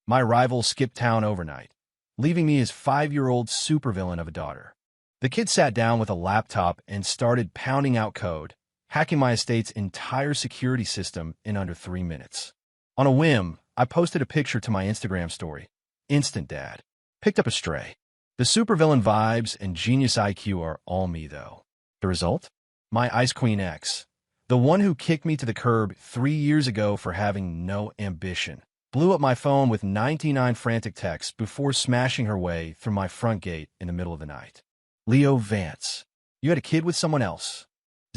My rival skipped town overnight, leaving me his 5-year-old supervillain of a daughter. The kid sat down with a laptop and started pounding out code, hacking my estate's entire security system in under 3 minutes. On a whim, I posted a picture to my Instagram story. Instant dad. Picked up a stray. The supervillain vibes and genius IQ are all me, though. The result? My Ice Queen ex. The one who kicked me to the curb 3 years ago for having no ambition. Blew up my phone with 99 frantic texts before smashing her way through my front gate in the middle of the night. Leo Vance. You had a kid with someone else.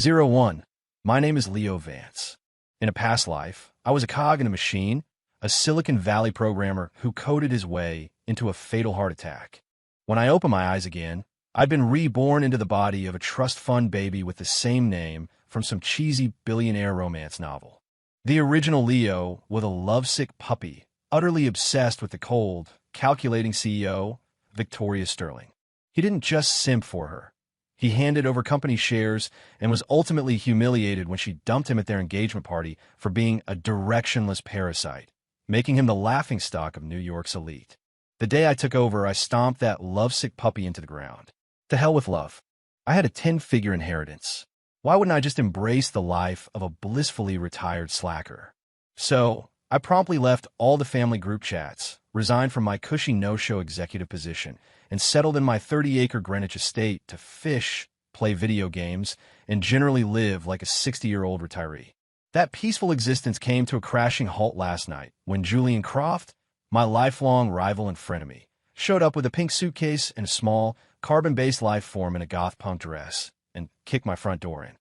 01. My name is Leo Vance. In a past life, I was a cog in a machine, a Silicon Valley programmer who coded his way into a fatal heart attack. When I opened my eyes again, I'd been reborn into the body of a trust fund baby with the same name from some cheesy billionaire romance novel. The original Leo with a lovesick puppy, utterly obsessed with the cold, calculating CEO, Victoria Sterling. He didn't just simp for her. He handed over company shares and was ultimately humiliated when she dumped him at their engagement party for being a directionless parasite, making him the laughingstock of New York's elite. The day I took over, I stomped that lovesick puppy into the ground. To hell with love. I had a 10-figure inheritance. Why wouldn't I just embrace the life of a blissfully retired slacker? So, I promptly left all the family group chats, resigned from my cushy no-show executive position, and settled in my 30-acre Greenwich estate to fish, play video games, and generally live like a 60-year-old retiree. That peaceful existence came to a crashing halt last night when Julian Croft, my lifelong rival and frenemy, showed up with a pink suitcase and a small, carbon-based life form in a goth punk dress and kicked my front door in.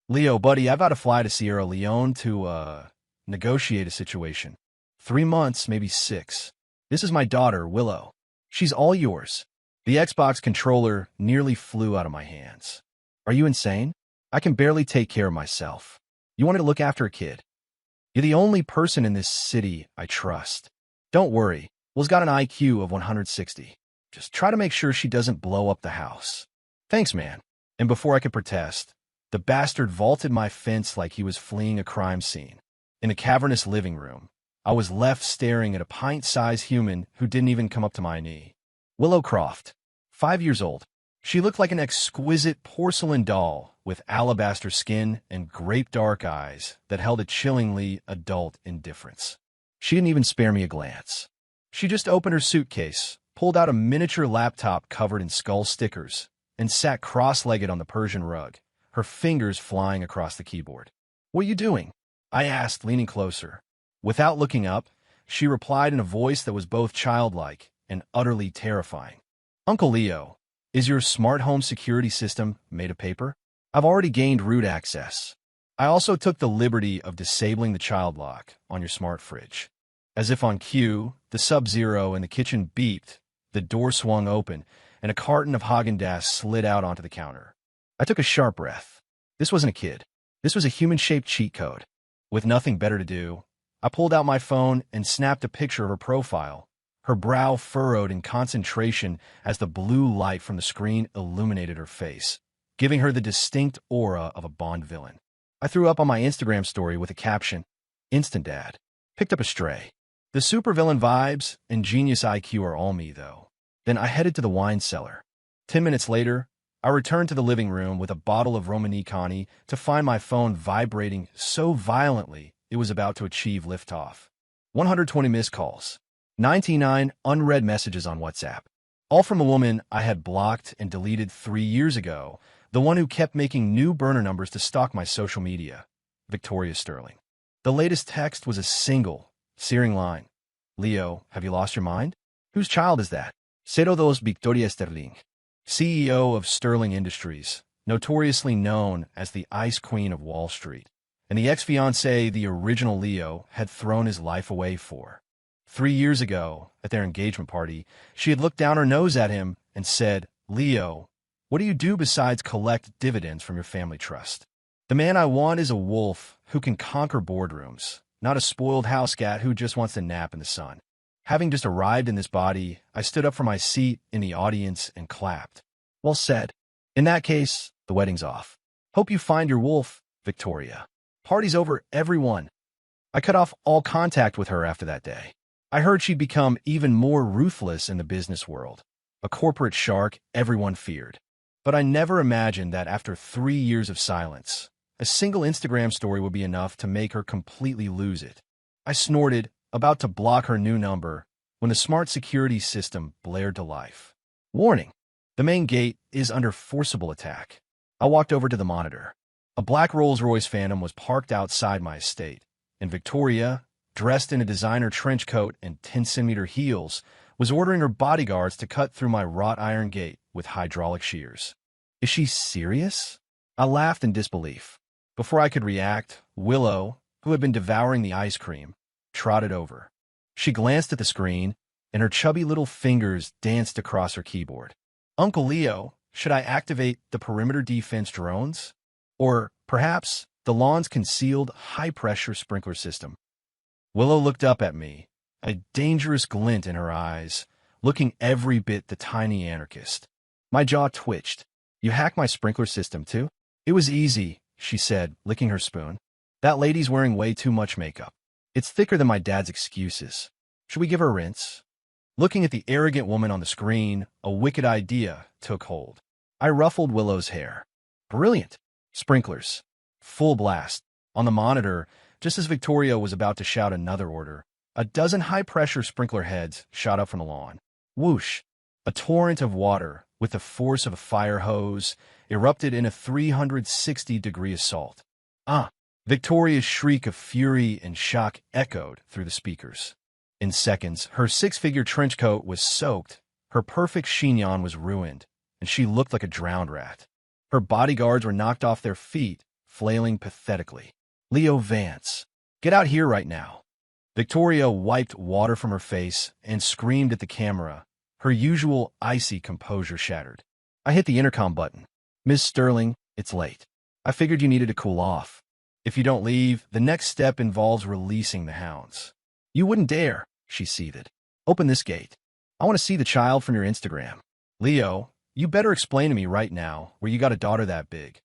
Leo, buddy, I've got to fly to Sierra Leone to, negotiate a situation. 3 months, maybe 6. This is my daughter, Willow. She's all yours. The Xbox controller nearly flew out of my hands. Are you insane? I can barely take care of myself. You wanted to look after a kid. You're the only person in this city I trust. Don't worry, Will's got an IQ of 160. Just try to make sure she doesn't blow up the house. Thanks, man. And before I could protest, the bastard vaulted my fence like he was fleeing a crime scene. In the cavernous living room, I was left staring at a pint-sized human who didn't even come up to my knee. Willow Croft, 5 years old. She looked like an exquisite porcelain doll with alabaster skin and grape-dark eyes that held a chillingly adult indifference. She didn't even spare me a glance. She just opened her suitcase, pulled out a miniature laptop covered in skull stickers, and sat cross-legged on the Persian rug, her fingers flying across the keyboard. "What are you doing?" I asked, leaning closer. Without looking up, she replied in a voice that was both childlike and utterly terrifying. "Uncle Leo, is your smart home security system made of paper? I've already gained root access. I also took the liberty of disabling the child lock on your smart fridge." As if on cue, the Sub-Zero in the kitchen beeped, the door swung open, and a carton of Haagen-Dazs slid out onto the counter. I took a sharp breath. This wasn't a kid. This was a human-shaped cheat code. With nothing better to do, I pulled out my phone and snapped a picture of her profile, her brow furrowed in concentration as the blue light from the screen illuminated her face, giving her the distinct aura of a Bond villain. I threw up on my Instagram story with a caption, "Instant Dad. Picked up a stray." The supervillain vibes and genius IQ are all me, though. Then I headed to the wine cellar. 10 minutes later, I returned to the living room with a bottle of Romanée-Conti to find my phone vibrating so violently it was about to achieve liftoff. 120 missed calls. 99 unread messages on WhatsApp. All from a woman I had blocked and deleted 3 years ago, the one who kept making new burner numbers to stalk my social media, Victoria Sterling. The latest text was a single, searing line. "Leo, have you lost your mind? Whose child is that?" 02 Victoria Sterling, CEO of Sterling Industries, notoriously known as the Ice Queen of Wall Street, and the ex-fiancé the original Leo had thrown his life away for. 3 years ago, at their engagement party, she had looked down her nose at him and said, "Leo, what do you do besides collect dividends from your family trust? The man I want is a wolf who can conquer boardrooms, not a spoiled house cat who just wants to nap in the sun." Having just arrived in this body, I stood up from my seat in the audience and clapped. "Well said. In that case, the wedding's off. Hope you find your wolf, Victoria. Party's over, everyone." I cut off all contact with her after that day. I heard she'd become even more ruthless in the business world, a corporate shark everyone feared. But I never imagined that after 3 years of silence, a single Instagram story would be enough to make her completely lose it. I snorted, about to block her new number, when the smart security system blared to life. Warning: the main gate is under forcible attack. I walked over to the monitor. A black Rolls-Royce Phantom was parked outside my estate, and Victoria, dressed in a designer trench coat and 10-centimeter heels, was ordering her bodyguards to cut through my wrought iron gate with hydraulic shears. Is she serious? I laughed in disbelief. Before I could react, Willow, who had been devouring the ice cream, trotted over. She glanced at the screen, and her chubby little fingers danced across her keyboard. Uncle Leo, should I activate the perimeter defense drones? Or, perhaps, the lawn's concealed high-pressure sprinkler system? Willow looked up at me, a dangerous glint in her eyes, looking every bit the tiny anarchist. My jaw twitched. You hacked my sprinkler system, too? It was easy, she said, licking her spoon. That lady's wearing way too much makeup. It's thicker than my dad's excuses. Should we give her a rinse? Looking at the arrogant woman on the screen, a wicked idea took hold. I ruffled Willow's hair. Brilliant. Sprinklers. Full blast. On the monitor, just as Victoria was about to shout another order, a dozen high-pressure sprinkler heads shot up from the lawn. Whoosh! A torrent of water, with the force of a fire hose, erupted in a 360-degree assault. Ah! Victoria's shriek of fury and shock echoed through the speakers. In seconds, her six-figure trench coat was soaked, her perfect chignon was ruined, and she looked like a drowned rat. Her bodyguards were knocked off their feet, flailing pathetically. Leo Vance, get out here right now. Victoria wiped water from her face and screamed at the camera, her usual icy composure shattered. I hit the intercom button. Miss Sterling, it's late. I figured you needed to cool off. If you don't leave, the next step involves releasing the hounds. You wouldn't dare, she seethed. Open this gate. I want to see the child from your Instagram. Leo, you better explain to me right now where you got a daughter that big.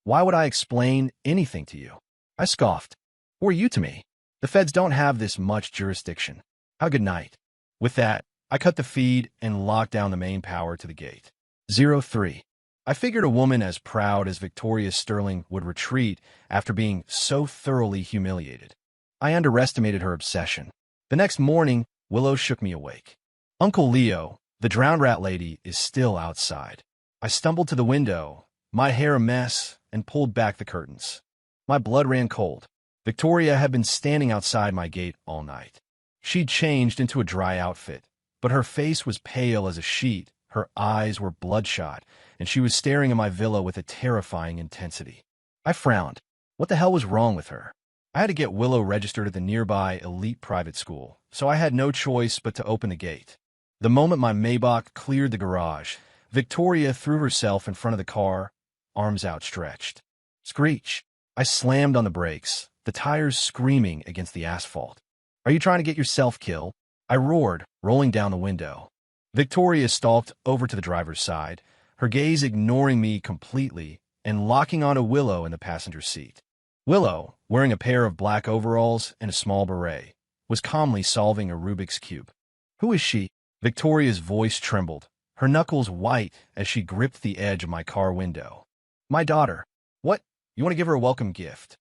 Why would I explain anything to you? I scoffed. Who are you to me? The feds don't have this much jurisdiction. Have a good night. With that, I cut the feed and locked down the main power to the gate. 03. I figured a woman as proud as Victoria Sterling would retreat after being so thoroughly humiliated. I underestimated her obsession. The next morning, Willow shook me awake. Uncle Leo, the drowned rat lady, is still outside. I stumbled to the window, my hair a mess, and pulled back the curtains. My blood ran cold. Victoria had been standing outside my gate all night. She'd changed into a dry outfit, but her face was pale as a sheet, her eyes were bloodshot, and she was staring at my villa with a terrifying intensity. I frowned. What the hell was wrong with her? I had to get Willow registered at the nearby elite private school, so I had no choice but to open the gate. The moment my Maybach cleared the garage, Victoria threw herself in front of the car, arms outstretched. Screech! I slammed on the brakes, the tires screaming against the asphalt. Are you trying to get yourself killed? I roared, rolling down the window. Victoria stalked over to the driver's side, her gaze ignoring me completely and locking onto Willow in the passenger seat. Willow, wearing a pair of black overalls and a small beret, was calmly solving a Rubik's Cube. Who is she? Victoria's voice trembled, her knuckles white as she gripped the edge of my car window. My daughter. What? You want to give her a welcome gift?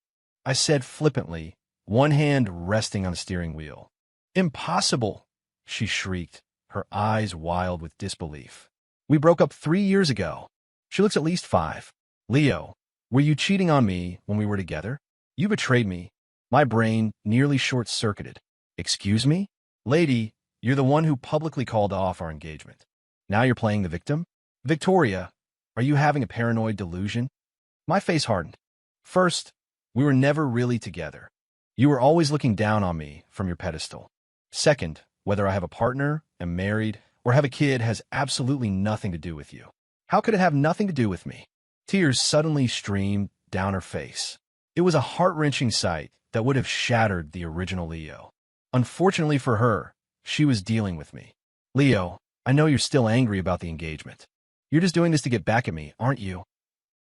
I said flippantly, one hand resting on the steering wheel. Impossible, she shrieked, her eyes wild with disbelief. We broke up 3 years ago. She looks at least 5. Leo, were you cheating on me when we were together? You betrayed me. My brain nearly short-circuited. Excuse me? Lady, you're the one who publicly called off our engagement. Now you're playing the victim? Victoria, are you having a paranoid delusion? My face hardened. First, we were never really together. You were always looking down on me from your pedestal. Second, whether I have a partner, am married, or have a kid has absolutely nothing to do with you. How could it have nothing to do with me? Tears suddenly streamed down her face. It was a heart-wrenching sight that would have shattered the original Leo. Unfortunately for her, she was dealing with me. Leo, I know you're still angry about the engagement. You're just doing this to get back at me, aren't you?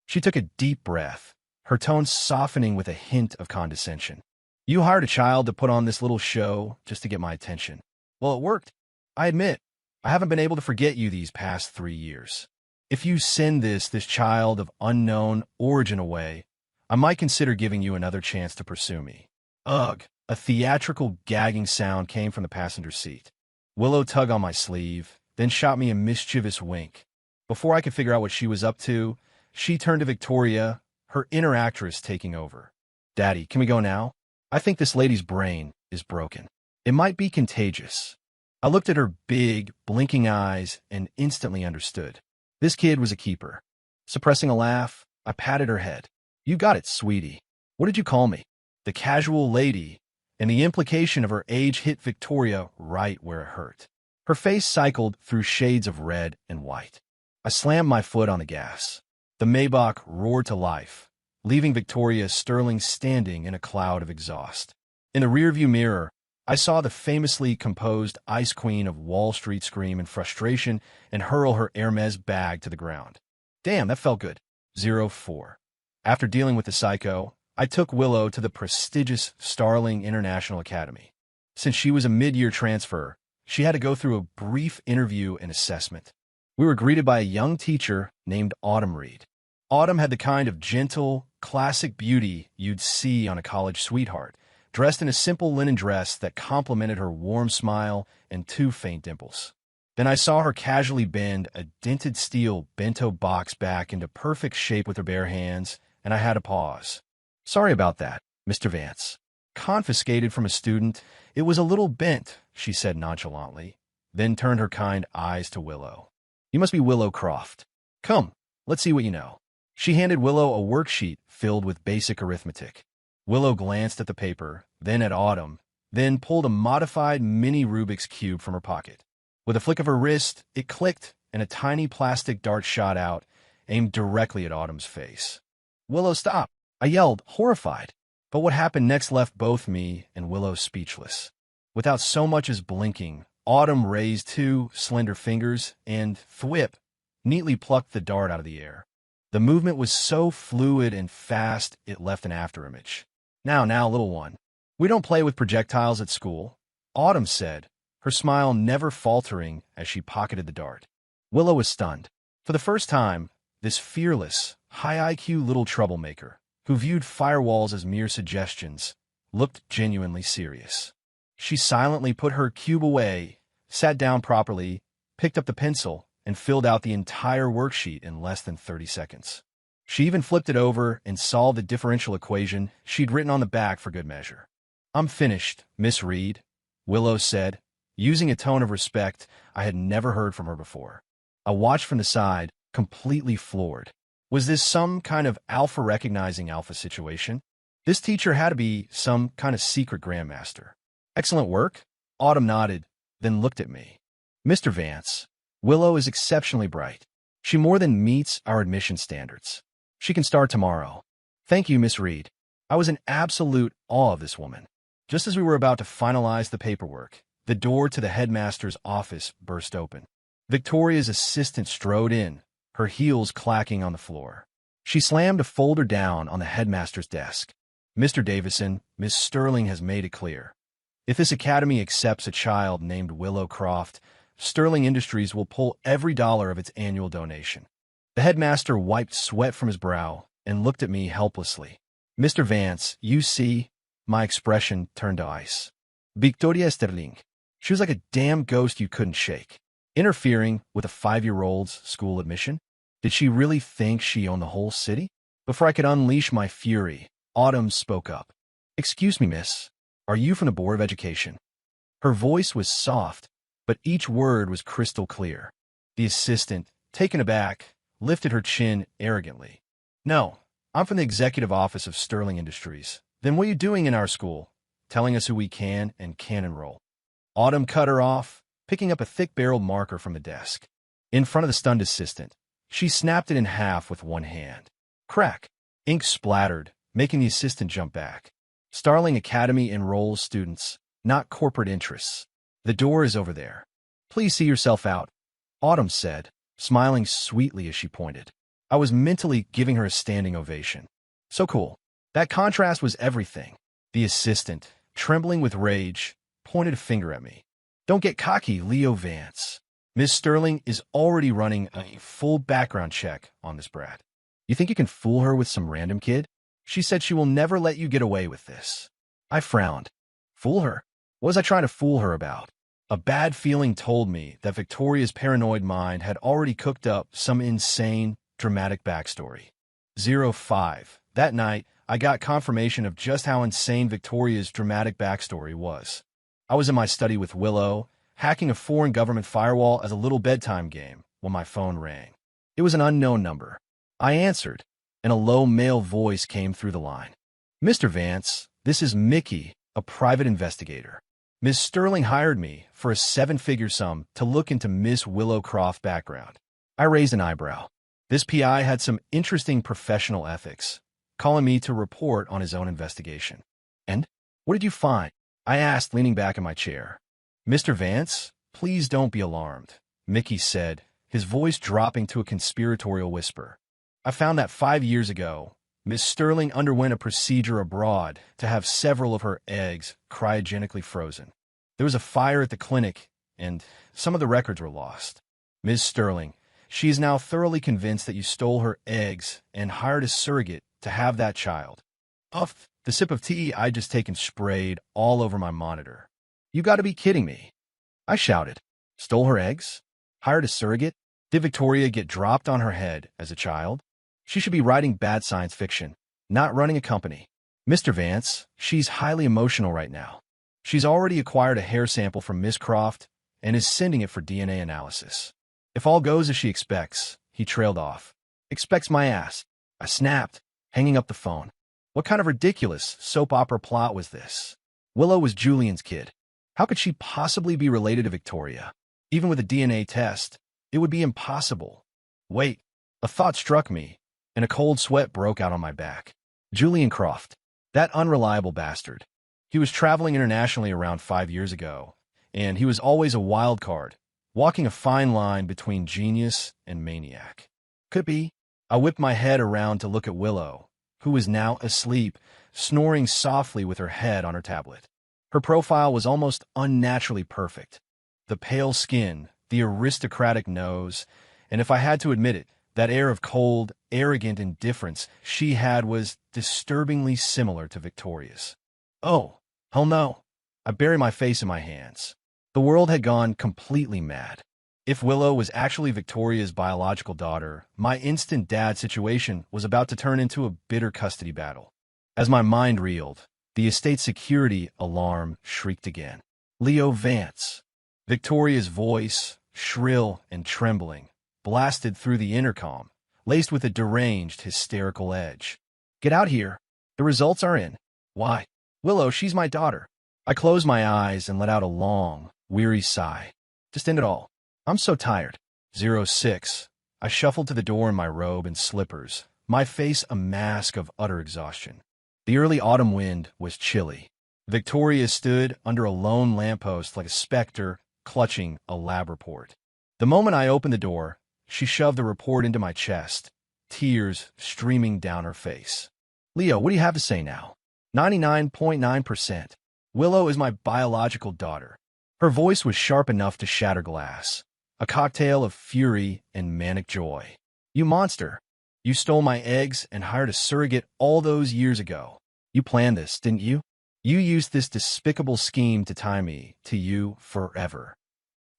She took a deep breath, her tone softening with a hint of condescension. You hired a child to put on this little show just to get my attention. Well, it worked. I admit, I haven't been able to forget you these past 3 years. If you send this child of unknown origin away, I might consider giving you another chance to pursue me. Ugh. A theatrical gagging sound came from the passenger seat. Willow tugged on my sleeve, then shot me a mischievous wink. Before I could figure out what she was up to, she turned to Victoria, her inner actress taking over. Daddy, can we go now? I think this lady's brain is broken. It might be contagious. I looked at her big, blinking eyes and instantly understood. This kid was a keeper. Suppressing a laugh, I patted her head. You got it, sweetie. What did you call me? The casual lady, and the implication of her age hit Victoria right where it hurt. Her face cycled through shades of red and white. I slammed my foot on the gas. The Maybach roared to life, leaving Victoria Sterling standing in a cloud of exhaust. In the rearview mirror, I saw the famously composed Ice Queen of Wall Street scream in frustration and hurl her Hermes bag to the ground. Damn, that felt good. 04. After dealing with the psycho, I took Willow to the prestigious Starling International Academy. Since she was a mid-year transfer, she had to go through a brief interview and assessment. We were greeted by a young teacher named Autumn Reed. Autumn had the kind of gentle, classic beauty you'd see on a college sweetheart, dressed in a simple linen dress that complemented her warm smile and 2 faint dimples. Then I saw her casually bend a dented steel bento box back into perfect shape with her bare hands, and I had to pause. Sorry about that, Mr. Vance. Confiscated from a student, it was a little bent, she said nonchalantly, then turned her kind eyes to Willow. You must be Willow Croft. Come, let's see what you know. She handed Willow a worksheet filled with basic arithmetic. Willow glanced at the paper, then at Autumn, then pulled a modified mini Rubik's Cube from her pocket. With a flick of her wrist, it clicked, and a tiny plastic dart shot out, aimed directly at Autumn's face. Willow, stop! I yelled, horrified. But what happened next left both me and Willow speechless. Without so much as blinking, Autumn raised 2 slender fingers and, thwip, neatly plucked the dart out of the air. The movement was so fluid and fast it left an afterimage. Now, little one. We don't play with projectiles at school, Autumn said, her smile never faltering as she pocketed the dart. Willow was stunned. For the first time, this fearless, high-IQ little troublemaker, who viewed firewalls as mere suggestions, looked genuinely serious. She silently put her cube away, sat down properly, picked up the pencil, and filled out the entire worksheet in less than 30 seconds. She even flipped it over and solved the differential equation she'd written on the back for good measure. I'm finished, Miss Reed, Willow said, using a tone of respect I had never heard from her before. I watched from the side, completely floored. Was this some kind of alpha-recognizing alpha situation? This teacher had to be some kind of secret grandmaster. Excellent work? Autumn nodded, then looked at me. Mr. Vance, Willow is exceptionally bright. She more than meets our admission standards. She can start tomorrow. Thank you, Miss Reed. I was in absolute awe of this woman. Just as we were about to finalize the paperwork, the door to the headmaster's office burst open. Victoria's assistant strode in, her heels clacking on the floor. She slammed a folder down on the headmaster's desk. Mr. Davison, Miss Sterling has made it clear. If this academy accepts a child named Willow Croft, Sterling Industries will pull every dollar of its annual donation. The headmaster wiped sweat from his brow and looked at me helplessly. Mr. Vance, you see, my expression turned to ice. Victoria Sterling. She was like a damn ghost you couldn't shake. Interfering with a 5-year-old's school admission? Did she really think she owned the whole city? Before I could unleash my fury, Autumn spoke up. Excuse me, miss. Are you from the Board of Education? Her voice was soft, but each word was crystal clear. The assistant, taken aback, lifted her chin arrogantly. No, I'm from the executive office of Sterling Industries. Then what are you doing in our school? Telling us who we can and can't enroll. Autumn cut her off, picking up a thick-barreled marker from the desk. In front of the stunned assistant, she snapped it in half with one hand. Crack! Ink splattered, making the assistant jump back. Starling Academy enrolls students, not corporate interests. The door is over there. Please see yourself out, Autumn said, smiling sweetly as she pointed. I was mentally giving her a standing ovation. So cool. That contrast was everything. The assistant, trembling with rage, pointed a finger at me. Don't get cocky, Leo Vance. Miss Sterling is already running a full background check on this brat. You think you can fool her with some random kid? She said she will never let you get away with this. I frowned. Fool her? What was I trying to fool her about? A bad feeling told me that Victoria's paranoid mind had already cooked up some insane, dramatic backstory. 05. That night, I got confirmation of just how insane Victoria's dramatic backstory was. I was in my study with Willow, hacking a foreign government firewall as a little bedtime game when my phone rang. It was an unknown number. I answered, and a low male voice came through the line. Mr. Vance, this is Mickey, a private investigator. Miss Sterling hired me for a 7-figure sum to look into Miss Willow Croft's background. I raised an eyebrow. This PI had some interesting professional ethics, calling me to report on his own investigation. And what did you find? I asked, leaning back in my chair. Mr. Vance, please don't be alarmed, Mickey said, his voice dropping to a conspiratorial whisper. I found that 5 years ago, Miss Sterling underwent a procedure abroad to have several of her eggs cryogenically frozen. There was a fire at the clinic, and some of the records were lost. Miss Sterling, she is now thoroughly convinced that you stole her eggs and hired a surrogate to have that child. Uff, the sip of tea I'd just taken sprayed all over my monitor. You gotta be kidding me. I shouted. Stole her eggs? Hired a surrogate? Did Victoria get dropped on her head as a child? She should be writing bad science fiction, not running a company. Mr. Vance, she's highly emotional right now. She's already acquired a hair sample from Miss Croft and is sending it for DNA analysis. If all goes as she expects, he trailed off. Expects my ass. I snapped, hanging up the phone. What kind of ridiculous soap opera plot was this? Willow was Julian's kid. How could she possibly be related to Victoria? Even with a DNA test, it would be impossible. Wait, a thought struck me, and a cold sweat broke out on my back. Julian Croft, that unreliable bastard. He was traveling internationally around 5 years ago, and he was always a wild card, walking a fine line between genius and maniac. Could be. I whipped my head around to look at Willow, who was now asleep, snoring softly with her head on her tablet. Her profile was almost unnaturally perfect. The pale skin, the aristocratic nose, and if I had to admit it, that air of cold, arrogant indifference she had was disturbingly similar to Victoria's. Oh, hell no. I buried my face in my hands. The world had gone completely mad. If Willow was actually Victoria's biological daughter, my instant dad situation was about to turn into a bitter custody battle. As my mind reeled, the estate security alarm shrieked again. Leo Vance. Victoria's voice, shrill and trembling, blasted through the intercom, laced with a deranged, hysterical edge. Get out here. The results are in. Why? Willow, she's my daughter. I closed my eyes and let out a long, weary sigh. Just end it all. I'm so tired. 06. I shuffled to the door in my robe and slippers, my face a mask of utter exhaustion. The early autumn wind was chilly. Victoria stood under a lone lamppost like a specter, clutching a lab report. The moment I opened the door, she shoved the report into my chest, tears streaming down her face. Leo, what do you have to say now? 99.9%. Willow is my biological daughter. Her voice was sharp enough to shatter glass, a cocktail of fury and manic joy. You monster. You stole my eggs and hired a surrogate all those years ago. You planned this, didn't you? You used this despicable scheme to tie me to you forever.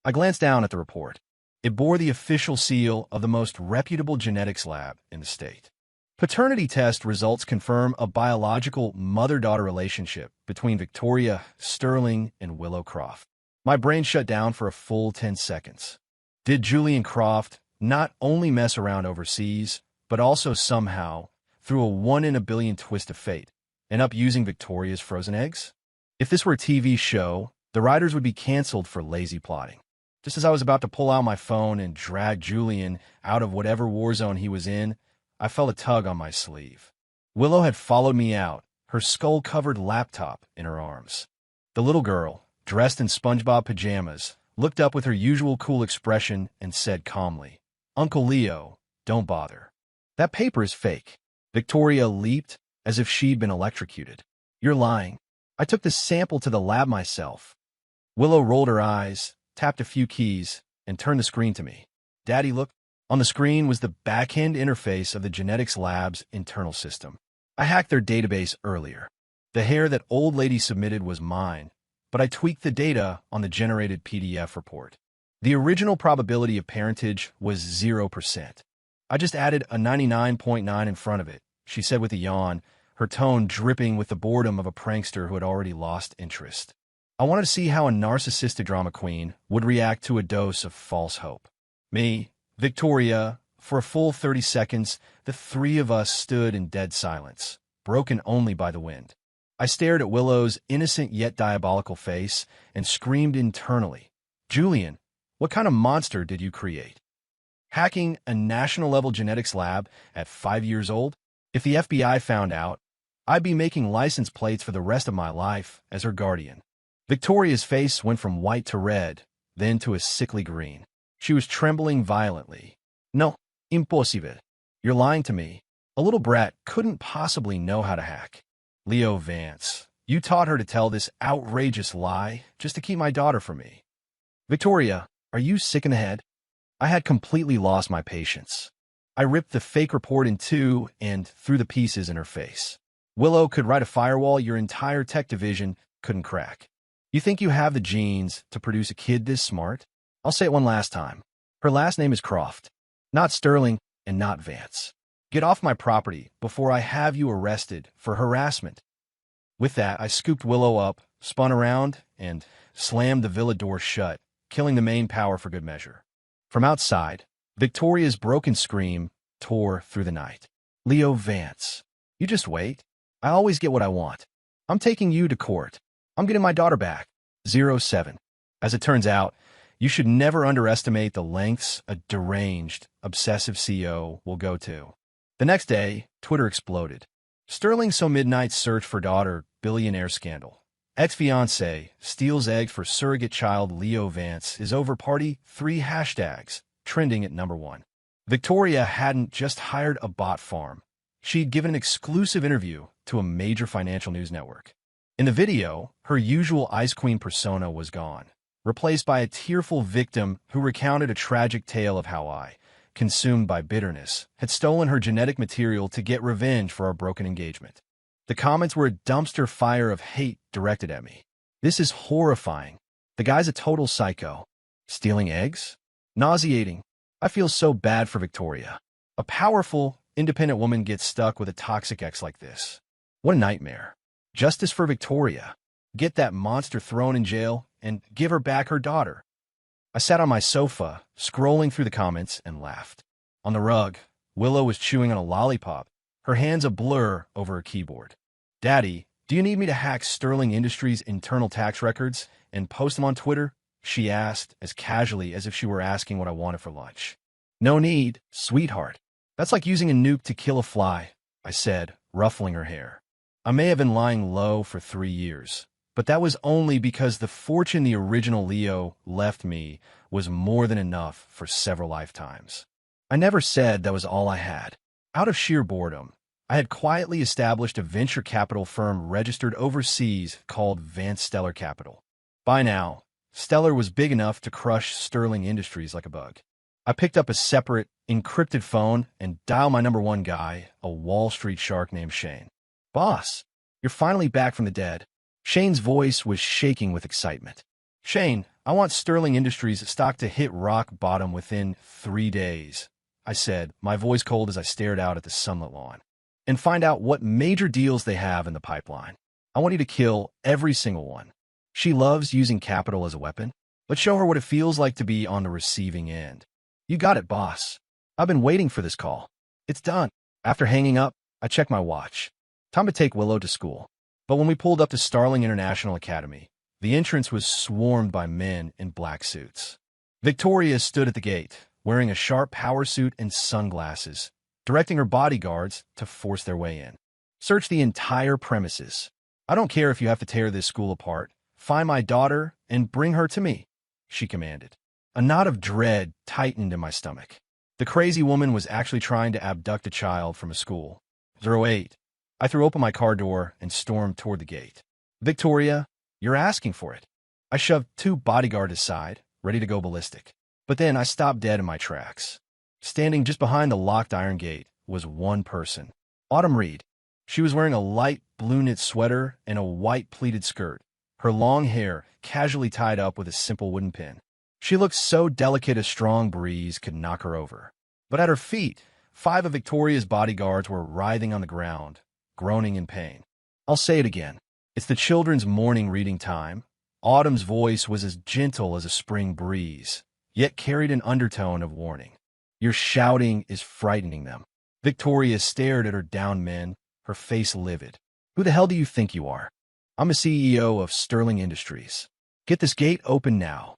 I glanced down at the report. It bore the official seal of the most reputable genetics lab in the state. Paternity test results confirm a biological mother-daughter relationship between Victoria Sterling and Willow Croft. My brain shut down for a full 10 seconds. Did Julian Croft not only mess around overseas, but also somehow, through a 1 in a billion twist of fate, end up using Victoria's frozen eggs? If this were a TV show, the writers would be canceled for lazy plotting. Just as I was about to pull out my phone and drag Julian out of whatever war zone he was in, I felt a tug on my sleeve. Willow had followed me out, her skull-covered laptop in her arms. The little girl, dressed in SpongeBob pajamas, looked up with her usual cool expression and said calmly, "Uncle Leo, don't bother. That paper is fake." Victoria leaped as if she'd been electrocuted. "You're lying. I took the sample to the lab myself. Willow rolled her eyes, tapped a few keys, and turned the screen to me. Daddy looked. On the screen was the back-end interface of the genetics lab's internal system. I hacked their database earlier. The hair that old lady submitted was mine, but I tweaked the data on the generated PDF report. The original probability of parentage was 0%. I just added a 99.9 in front of it, she said with a yawn, her tone dripping with the boredom of a prankster who had already lost interest. I wanted to see how a narcissistic drama queen would react to a dose of false hope. Me, Victoria, for a full 30 seconds, the three of us stood in dead silence, broken only by the wind. I stared at Willow's innocent yet diabolical face and screamed internally, "Julian, what kind of monster did you create? Hacking a national-level genetics lab at 5 years old? If the FBI found out, I'd be making license plates for the rest of my life as her guardian." Victoria's face went from white to red, then to a sickly green. She was trembling violently. "No, impossible. You're lying to me. A little brat couldn't possibly know how to hack. Leo Vance, you taught her to tell this outrageous lie just to keep my daughter from me. Victoria, are you sick in the head?" I had completely lost my patience. I ripped the fake report in two and threw the pieces in her face. "Willow could write a firewall your entire tech division couldn't crack. You think you have the genes to produce a kid this smart? I'll say it one last time. Her last name is Croft, not Sterling and not Vance. Get off my property before I have you arrested for harassment." With that, I scooped Willow up, spun around, and slammed the villa door shut, killing the main power for good measure. From outside, Victoria's broken scream tore through the night. "Leo Vance, you just wait. I always get what I want. I'm taking you to court. I'm getting my daughter back. 07. As it turns out, you should never underestimate the lengths a deranged, obsessive CEO will go to. The next day, Twitter exploded. Sterling so midnight search for daughter, billionaire scandal. Ex-fiancé steals egg for surrogate child Leo Vance is over party 3 hashtags, trending at #1. Victoria hadn't just hired a bot farm. She'd given an exclusive interview to a major financial news network. In the video, her usual Ice Queen persona was gone, replaced by a tearful victim who recounted a tragic tale of how I, consumed by bitterness, had stolen her genetic material to get revenge for our broken engagement. The comments were a dumpster fire of hate directed at me. "This is horrifying. The guy's a total psycho. Stealing eggs? Nauseating. I feel so bad for Victoria. A powerful, independent woman gets stuck with a toxic ex like this. What a nightmare. Justice for Victoria. Get that monster thrown in jail and give her back her daughter." I sat on my sofa, scrolling through the comments, and laughed. On the rug, Willow was chewing on a lollipop, her hands a blur over her keyboard. "Daddy, do you need me to hack Sterling Industries' internal tax records and post them on Twitter?" she asked, as casually as if she were asking what I wanted for lunch. "No need, sweetheart. That's like using a nuke to kill a fly," I said, ruffling her hair. I may have been lying low for 3 years, but that was only because the fortune the original Leo left me was more than enough for several lifetimes. I never said that was all I had. Out of sheer boredom, I had quietly established a venture capital firm registered overseas called Vance Stellar Capital. By now, Stellar was big enough to crush Sterling Industries like a bug. I picked up a separate, encrypted phone and dialed my #1 guy, a Wall Street shark named Shane. "Boss, you're finally back from the dead." Shane's voice was shaking with excitement. "Shane, I want Sterling Industries stock to hit rock bottom within 3 days," I said, my voice cold as I stared out at the sunlit lawn. "And find out what major deals they have in the pipeline. I want you to kill every single one. She loves using capital as a weapon, but show her what it feels like to be on the receiving end." "You got it, boss. I've been waiting for this call. It's done." After hanging up, I checked my watch. Time to take Willow to school. But when we pulled up to Starling International Academy, the entrance was swarmed by men in black suits. Victoria stood at the gate, wearing a sharp power suit and sunglasses, directing her bodyguards to force their way in. "Search the entire premises. I don't care if you have to tear this school apart. Find my daughter and bring her to me," she commanded. A knot of dread tightened in my stomach. The crazy woman was actually trying to abduct a child from a school. 08. I threw open my car door and stormed toward the gate. Victoria, you're asking for it. I shoved 2 bodyguards aside, ready to go ballistic. But then I stopped dead in my tracks. Standing just behind the locked iron gate was one person. Autumn Reed. She was wearing a light blue knit sweater and a white pleated skirt, her long hair casually tied up with a simple wooden pin. She looked so delicate a strong breeze could knock her over. But at her feet, 5 of Victoria's bodyguards were writhing on the ground, groaning in pain. I'll say it again. It's the children's morning reading time. Autumn's voice was as gentle as a spring breeze, yet carried an undertone of warning. Your shouting is frightening them. Victoria stared at her downed men, her face livid. Who the hell do you think you are? I'm a CEO of Sterling Industries. Get this gate open now.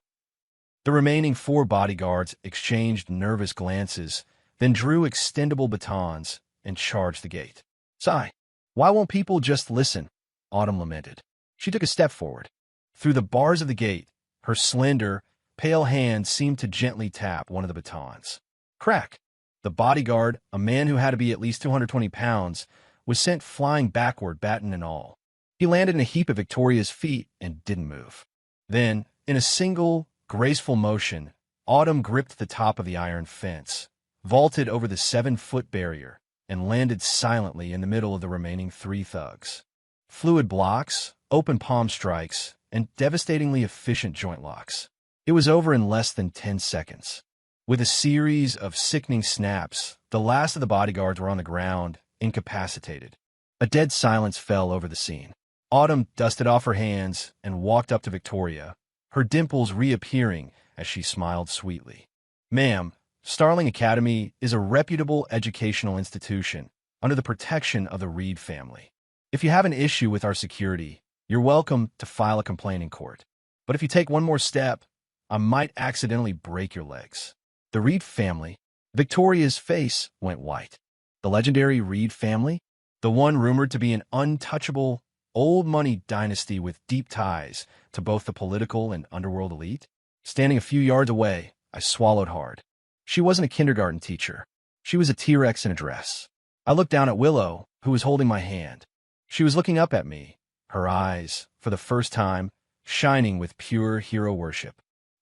The remaining 4 bodyguards exchanged nervous glances, then drew extendable batons and charged the gate. Sigh. Why won't people just listen? Autumn lamented. She took a step forward. Through the bars of the gate, her slender, pale hand seemed to gently tap one of the batons. Crack! The bodyguard, a man who had to be at least 220 pounds, was sent flying backward, baton and all. He landed in a heap at Victoria's feet and didn't move. Then, in a single, graceful motion, Autumn gripped the top of the iron fence, vaulted over the 7-foot barrier, and landed silently in the middle of the remaining 3 thugs. Fluid blocks, open palm strikes, and devastatingly efficient joint locks. It was over in less than 10 seconds. With a series of sickening snaps, the last of the bodyguards were on the ground, incapacitated. A dead silence fell over the scene. Autumn dusted off her hands and walked up to Victoria, her dimples reappearing as she smiled sweetly. Ma'am, Starling Academy is a reputable educational institution under the protection of the Reed family. If you have an issue with our security, you're welcome to file a complaint in court. But if you take one more step, I might accidentally break your legs. The Reed family? Victoria's face went white. The legendary Reed family? The one rumored to be an untouchable, old-money dynasty with deep ties to both the political and underworld elite? Standing a few yards away, I swallowed hard. She wasn't a kindergarten teacher. She was a T-Rex in a dress. I looked down at Willow, who was holding my hand. She was looking up at me, her eyes, for the first time, shining with pure hero worship.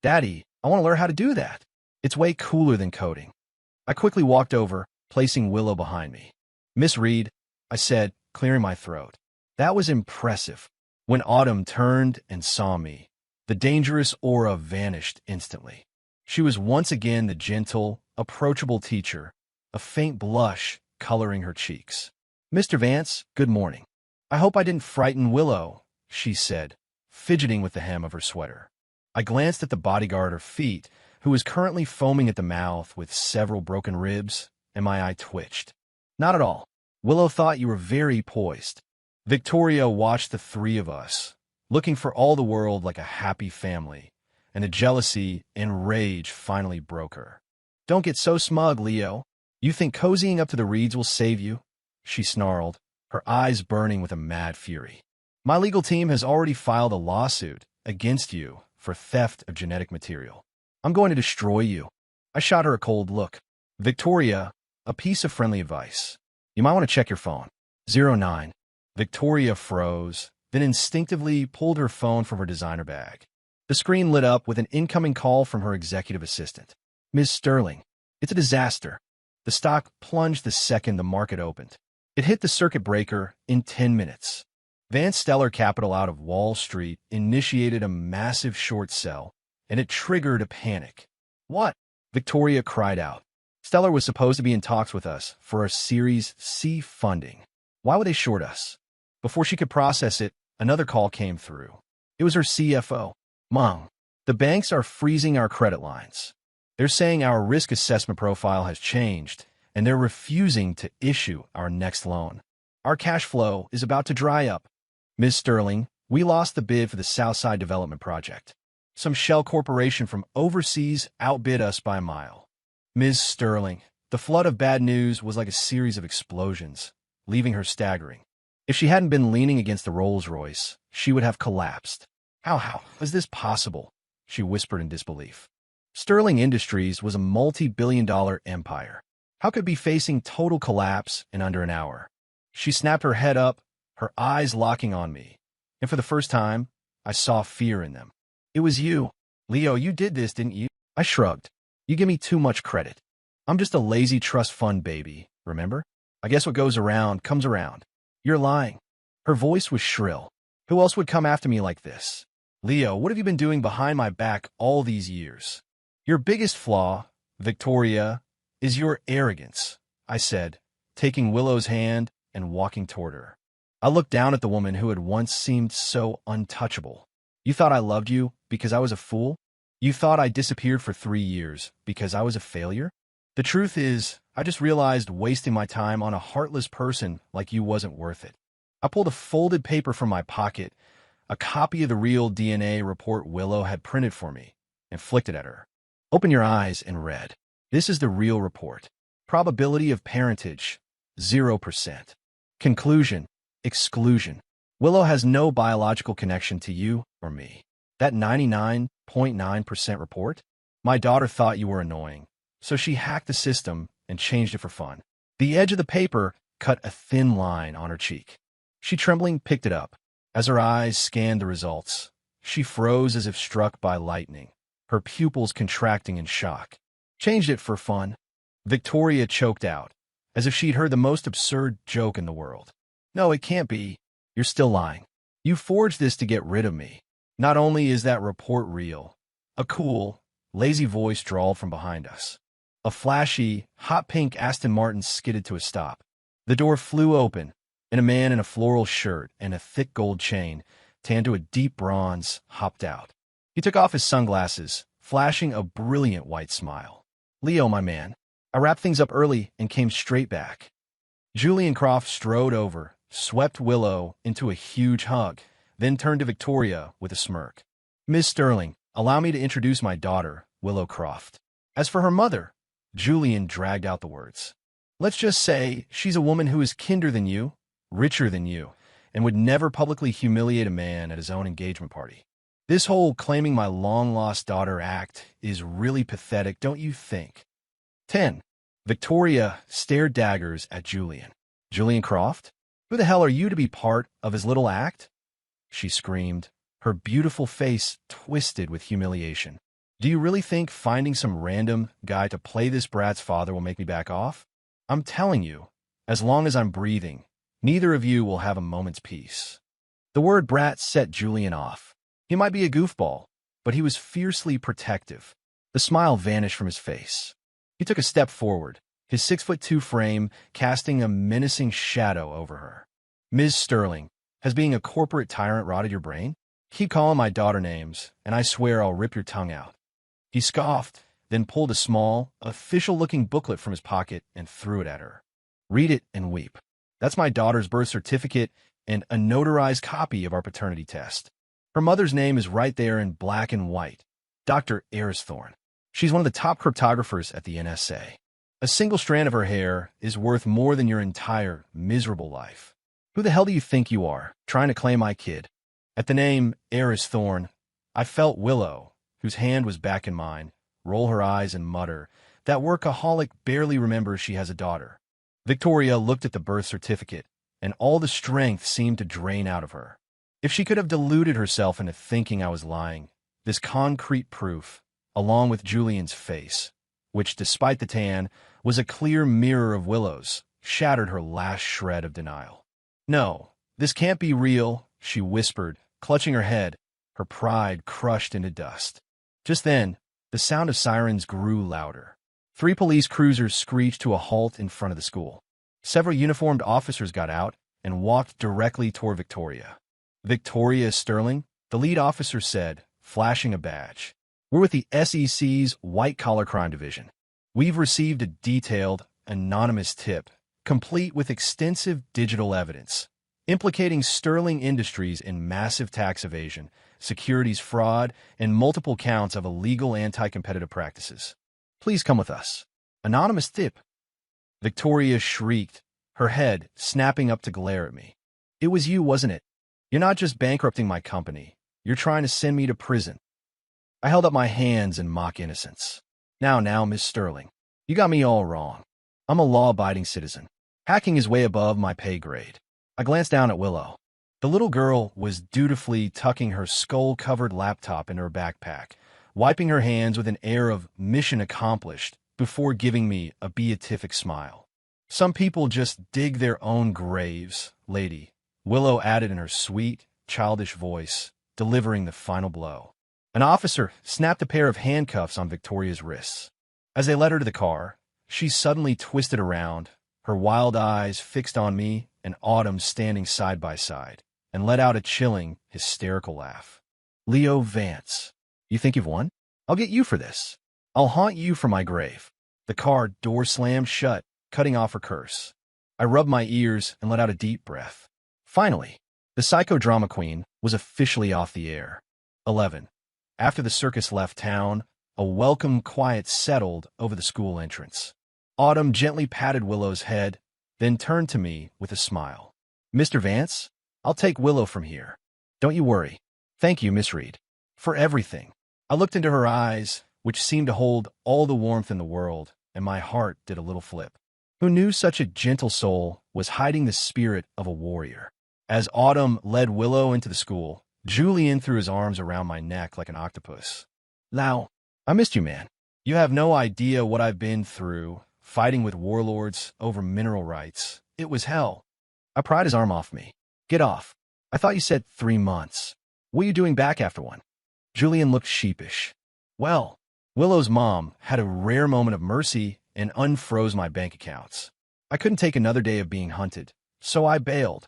Daddy, I want to learn how to do that. It's way cooler than coding. I quickly walked over, placing Willow behind me. Miss Reed, I said, clearing my throat. That was impressive. When Autumn turned and saw me, the dangerous aura vanished instantly. She was once again the gentle, approachable teacher, a faint blush coloring her cheeks. Mr. Vance, good morning. I hope I didn't frighten Willow, she said, fidgeting with the hem of her sweater. I glanced at the bodyguard at her feet, who was currently foaming at the mouth with several broken ribs, and my eye twitched. Not at all. Willow thought you were very poised. Victoria watched the 3 of us, looking for all the world like a happy family, and the jealousy and rage finally broke her. Don't get so smug, Leo. You think cozying up to the Reeds will save you? She snarled, her eyes burning with a mad fury. My legal team has already filed a lawsuit against you for theft of genetic material. I'm going to destroy you. I shot her a cold look. Victoria, a piece of friendly advice. You might want to check your phone. 09. Victoria froze, then instinctively pulled her phone from her designer bag. The screen lit up with an incoming call from her executive assistant. Ms. Sterling, it's a disaster. The stock plunged the second the market opened. It hit the circuit breaker in 10 minutes. Vance Stellar Capital out of Wall Street initiated a massive short sell, and it triggered a panic. What? Victoria cried out. Stellar was supposed to be in talks with us for our Series C funding. Why would they short us? Before she could process it, another call came through. It was her CFO. Mom, the banks are freezing our credit lines. They're saying our risk assessment profile has changed, and they're refusing to issue our next loan. Our cash flow is about to dry up. Ms. Sterling, we lost the bid for the Southside Development Project. Some shell corporation from overseas outbid us by a mile. Ms. Sterling, the flood of bad news was like a series of explosions, leaving her staggering. If she hadn't been leaning against the Rolls-Royce, she would have collapsed. How is this possible? She whispered in disbelief. Sterling Industries was a multi-billion-dollar empire. How could it be facing total collapse in under an hour? She snapped her head up, her eyes locking on me. and for the first time, I saw fear in them. It was you. Leo, you did this, didn't you? I shrugged. You give me too much credit. I'm just a lazy trust fund baby, remember? I guess what goes around comes around. You're lying. Her voice was shrill. Who else would come after me like this? Leo, what have you been doing behind my back all these years? Your biggest flaw, Victoria, is your arrogance, I said, taking Willow's hand and walking toward her. I looked down at the woman who had once seemed so untouchable. You thought I loved you because I was a fool? You thought I disappeared for 3 years because I was a failure? The truth is, I just realized wasting my time on a heartless person like you wasn't worth it. I pulled a folded paper from my pocket, a copy of the real DNA report Willow had printed for me, and flicked it at her. Open your eyes and read. This is the real report. Probability of parentage, 0%. Conclusion, exclusion. Willow has no biological connection to you or me. That 99.9% report? My daughter thought you were annoying, so she hacked the system and changed it for fun. The edge of the paper cut a thin line on her cheek. She trembling picked it up. As her eyes scanned the results, she froze as if struck by lightning, her pupils contracting in shock. Changed it for fun. Victoria choked out, as if she'd heard the most absurd joke in the world. No, it can't be. You're still lying. You forged this to get rid of me. Not only is that report real, a cool, lazy voice drawled from behind us. A flashy, hot pink Aston Martin skidded to a stop. The door flew open, and a man in a floral shirt and a thick gold chain, tanned to a deep bronze, hopped out. He took off his sunglasses, flashing a brilliant white smile. Leo, my man. I wrapped things up early and came straight back. Julian Croft strode over, swept Willow into a huge hug, then turned to Victoria with a smirk. Miss Sterling, allow me to introduce my daughter, Willow Croft. As for her mother, Julian dragged out the words. Let's just say she's a woman who is kinder than you, richer than you, and would never publicly humiliate a man at his own engagement party. This whole claiming my long-lost daughter act is really pathetic, don't you think? 10. Victoria stared daggers at Julian. Julian Croft? Who the hell are you to be part of his little act? She screamed, her beautiful face twisted with humiliation. Do you really think finding some random guy to play this brat's father will make me back off? I'm telling you, as long as I'm breathing, neither of you will have a moment's peace. The word brat set Julian off. He might be a goofball, but he was fiercely protective. The smile vanished from his face. He took a step forward, his 6'2" frame casting a menacing shadow over her. Ms. Sterling, has being a corporate tyrant rotted your brain? Keep calling my daughter names, and I swear I'll rip your tongue out. He scoffed, then pulled a small, official-looking booklet from his pocket and threw it at her. Read it and weep. That's my daughter's birth certificate and a notarized copy of our paternity test. Her mother's name is right there in black and white. Dr. Aristhorn. She's one of the top cryptographers at the NSA. A single strand of her hair is worth more than your entire miserable life. Who the hell do you think you are, trying to claim my kid? At the name Aristhorn, I felt Willow, whose hand was back in mine, roll her eyes and mutter, that workaholic barely remembers she has a daughter. Victoria looked at the birth certificate, and all the strength seemed to drain out of her. If she could have deluded herself into thinking I was lying, this concrete proof, along with Julian's face, which, despite the tan, was a clear mirror of Willow's, shattered her last shred of denial. No, this can't be real, she whispered, clutching her head, her pride crushed into dust. Just then, the sound of sirens grew louder. 3 police cruisers screeched to a halt in front of the school. Several uniformed officers got out and walked directly toward Victoria. Victoria Sterling, the lead officer said, flashing a badge. We're with the SEC's White-Collar Crime Division. We've received a detailed, anonymous tip, complete with extensive digital evidence, implicating Sterling Industries in massive tax evasion, securities fraud, and multiple counts of illegal anti-competitive practices. Please come with us. Anonymous tip. Victoria shrieked, her head snapping up to glare at me. It was you, wasn't it? You're not just bankrupting my company. You're trying to send me to prison. I held up my hands in mock innocence. Now, Miss Sterling, you got me all wrong. I'm a law-abiding citizen. Hacking is way above my pay grade. I glanced down at Willow. The little girl was dutifully tucking her skull-covered laptop in her backpack, wiping her hands with an air of mission accomplished before giving me a beatific smile. Some people just dig their own graves, lady, Willow added in her sweet, childish voice, delivering the final blow. An officer snapped a pair of handcuffs on Victoria's wrists. As they led her to the car, she suddenly twisted around, her wild eyes fixed on me and Autumn standing side by side, and let out a chilling, hysterical laugh. Leo Vance, you think you've won? I'll get you for this. I'll haunt you from my grave. The car door slammed shut, cutting off her curse. I rubbed my ears and let out a deep breath. Finally, the psychodrama queen was officially off the air. 11. After the circus left town, a welcome quiet settled over the school entrance. Autumn gently patted Willow's head, then turned to me with a smile. Mr. Vance, I'll take Willow from here. Don't you worry. Thank you, Miss Reed, for everything. I looked into her eyes, which seemed to hold all the warmth in the world, and my heart did a little flip. Who knew such a gentle soul was hiding the spirit of a warrior? As Autumn led Willow into the school, Julian threw his arms around my neck like an octopus. Now, I missed you, man. You have no idea what I've been through, fighting with warlords over mineral rights. It was hell. I pried his arm off me. Get off. I thought you said 3 months. What are you doing back after one? Julian looked sheepish. Well, Willow's mom had a rare moment of mercy and unfroze my bank accounts. I couldn't take another day of being hunted, so I bailed.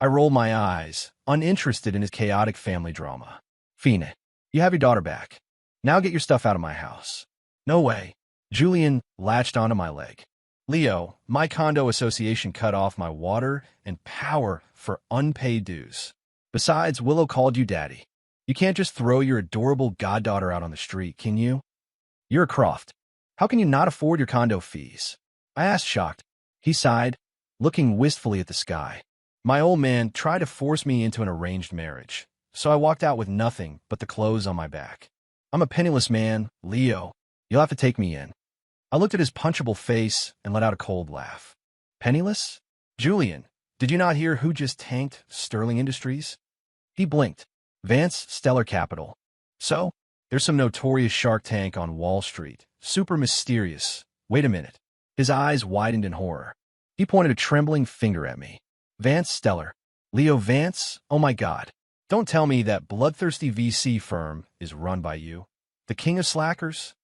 I rolled my eyes, uninterested in his chaotic family drama. Fina, you have your daughter back. Now get your stuff out of my house. No way. Julian latched onto my leg. Leo, my condo association cut off my water and power for unpaid dues. Besides, Willow called you daddy. You can't just throw your adorable goddaughter out on the street, can you? You're a Croft. How can you not afford your condo fees? I asked, shocked. He sighed, looking wistfully at the sky. My old man tried to force me into an arranged marriage, so I walked out with nothing but the clothes on my back. I'm a penniless man, Leo. You'll have to take me in. I looked at his punchable face and let out a cold laugh. Penniless? Julian, did you not hear who just tanked Sterling Industries? He blinked. Vance Stellar Capital. So, there's some notorious Shark Tank on Wall Street. Super mysterious. Wait a minute. His eyes widened in horror. He pointed a trembling finger at me. Vance Stellar. Leo Vance? Oh my God. Don't tell me that bloodthirsty VC firm is run by you. The king of slackers?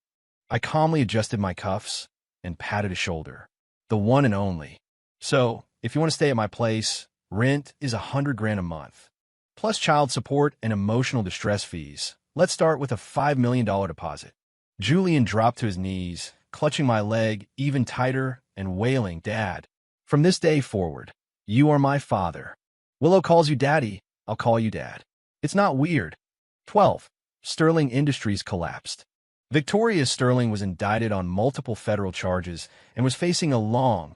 I calmly adjusted my cuffs and patted his shoulder. The one and only. So, if you want to stay at my place, rent is $100,000 a month. Plus child support and emotional distress fees. Let's start with a $5 million deposit. Julian dropped to his knees, clutching my leg even tighter and wailing, Dad, from this day forward, you are my father. Willow calls you Daddy, I'll call you Dad. It's not weird. 12. Sterling Industries collapsed. Victoria Sterling was indicted on multiple federal charges and was facing a long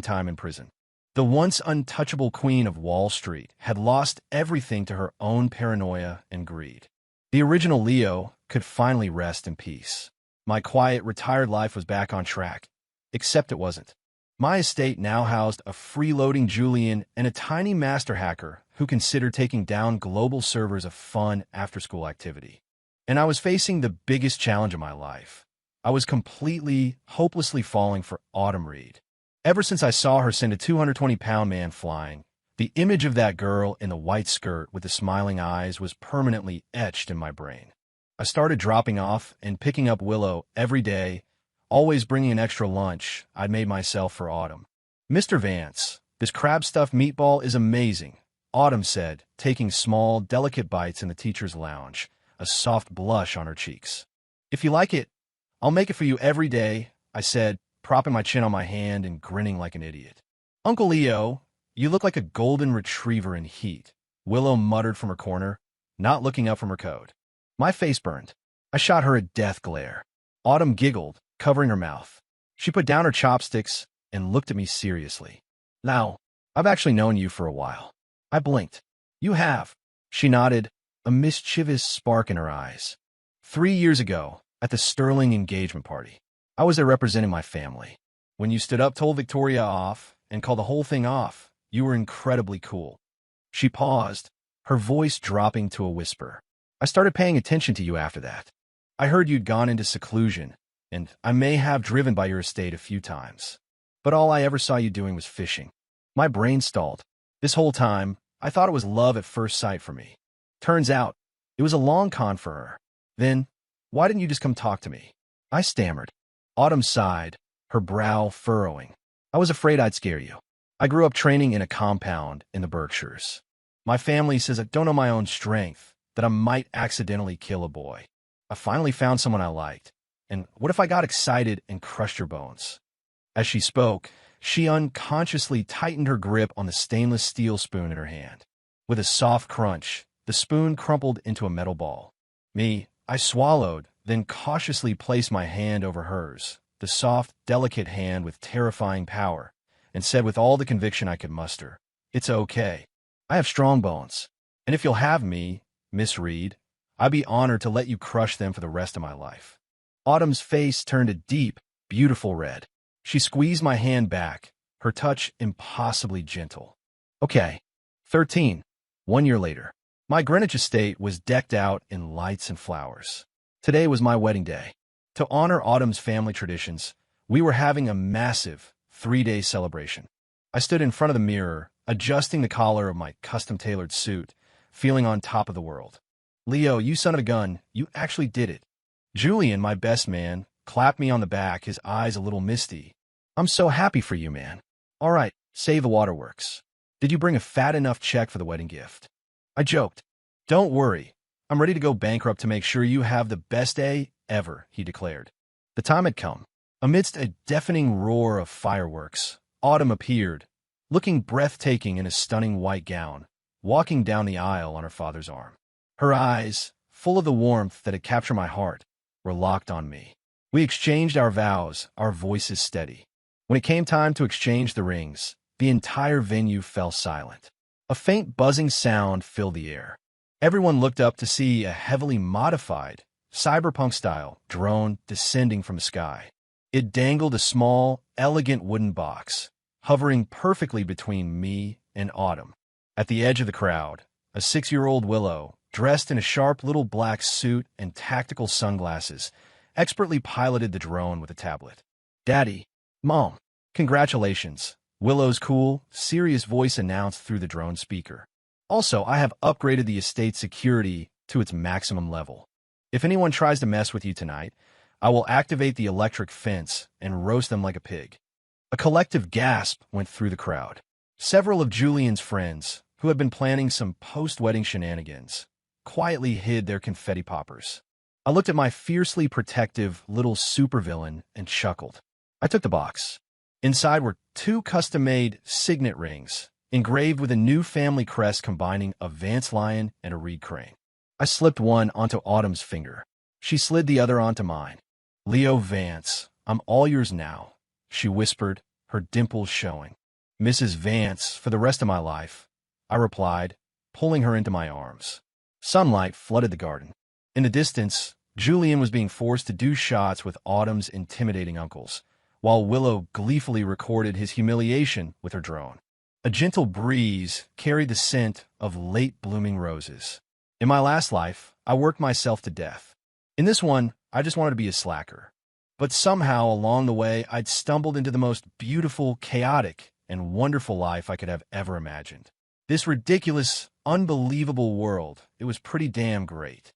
time in prison. The once untouchable queen of Wall Street had lost everything to her own paranoia and greed. The original Leo could finally rest in peace. My quiet, retired life was back on track, except it wasn't. My estate now housed a freeloading Julian and a tiny master hacker who considered taking down global servers a fun after-school activity. And I was facing the biggest challenge of my life. I was completely, hopelessly falling for Autumn Reed. Ever since I saw her send a 220-pound man flying, the image of that girl in the white skirt with the smiling eyes was permanently etched in my brain. I started dropping off and picking up Willow every day, always bringing an extra lunch I'd made myself for Autumn. Mr. Vance, this crab-stuffed meatball is amazing, Autumn said, taking small, delicate bites in the teacher's lounge, a soft blush on her cheeks. If you like it, I'll make it for you every day, I said, propping my chin on my hand and grinning like an idiot. Uncle Leo, you look like a golden retriever in heat, Willow muttered from her corner, not looking up from her code. My face burned. I shot her a death glare. Autumn giggled, covering her mouth. She put down her chopsticks and looked at me seriously. Now, I've actually known you for a while. I blinked. You have. She nodded, a mischievous spark in her eyes. 3 years ago, at the Sterling engagement party, I was there representing my family. When you stood up, told Victoria off, and called the whole thing off, you were incredibly cool. She paused, her voice dropping to a whisper. I started paying attention to you after that. I heard you'd gone into seclusion, and I may have driven by your estate a few times. But all I ever saw you doing was fishing. My brain stalled. This whole time, I thought it was love at first sight for me. Turns out, it was a long con for her. Then, why didn't you just come talk to me? I stammered. Autumn sighed, her brow furrowing. I was afraid I'd scare you. I grew up training in a compound in the Berkshires. My family says I don't know my own strength, that I might accidentally kill a boy. I finally found someone I liked. And what if I got excited and crushed your bones? As she spoke, she unconsciously tightened her grip on the stainless steel spoon in her hand. With a soft crunch, the spoon crumpled into a metal ball. I swallowed, then cautiously placed my hand over hers, the soft, delicate hand with terrifying power, and said with all the conviction I could muster, "It's okay. I have strong bones, and if you'll have me, Miss Reed, I'd be honored to let you crush them for the rest of my life." Autumn's face turned a deep, beautiful red. She squeezed my hand back, her touch impossibly gentle. Okay. 13. 1 year later. My Greenwich estate was decked out in lights and flowers. Today was my wedding day. To honor Autumn's family traditions, we were having a massive 3-day celebration. I stood in front of the mirror, adjusting the collar of my custom-tailored suit, feeling on top of the world. "Leo, you son of a gun, you actually did it." Julian, my best man, clapped me on the back, his eyes a little misty. "I'm so happy for you, man. All right, save the waterworks. Did you bring a fat enough check for the wedding gift?" I joked. "Don't worry. I'm ready to go bankrupt to make sure you have the best day ever," he declared. The time had come. Amidst a deafening roar of fireworks, Autumn appeared, looking breathtaking in a stunning white gown, walking down the aisle on her father's arm. Her eyes, full of the warmth that had captured my heart, were locked on me. We exchanged our vows, our voices steady. When it came time to exchange the rings, the entire venue fell silent. A faint buzzing sound filled the air. Everyone looked up to see a heavily modified, cyberpunk-style drone descending from the sky. It dangled a small, elegant wooden box, hovering perfectly between me and Autumn. At the edge of the crowd, a 6-year-old Willow, dressed in a sharp little black suit and tactical sunglasses, expertly piloted the drone with a tablet. "Daddy, Mom, congratulations," Willow's cool, serious voice announced through the drone speaker. "Also, I have upgraded the estate's security to its maximum level. If anyone tries to mess with you tonight, I will activate the electric fence and roast them like a pig." A collective gasp went through the crowd. Several of Julian's friends, who had been planning some post-wedding shenanigans, quietly hid their confetti poppers. I looked at my fiercely protective little supervillain and chuckled. I took the box. Inside were 2 custom-made signet rings, engraved with a new family crest combining a Vance lion and a reed crane. I slipped one onto Autumn's finger. She slid the other onto mine. "Leo Vance, I'm all yours now," she whispered, her dimples showing. "Mrs. Vance, for the rest of my life," I replied, pulling her into my arms. Sunlight flooded the garden. In the distance, Julian was being forced to do shots with Autumn's intimidating uncles, while Willow gleefully recorded his humiliation with her drone. A gentle breeze carried the scent of late-blooming roses. In my last life, I worked myself to death. In this one, I just wanted to be a slacker. But somehow along the way, I'd stumbled into the most beautiful, chaotic, and wonderful life I could have ever imagined. This ridiculous, unbelievable world, it was pretty damn great.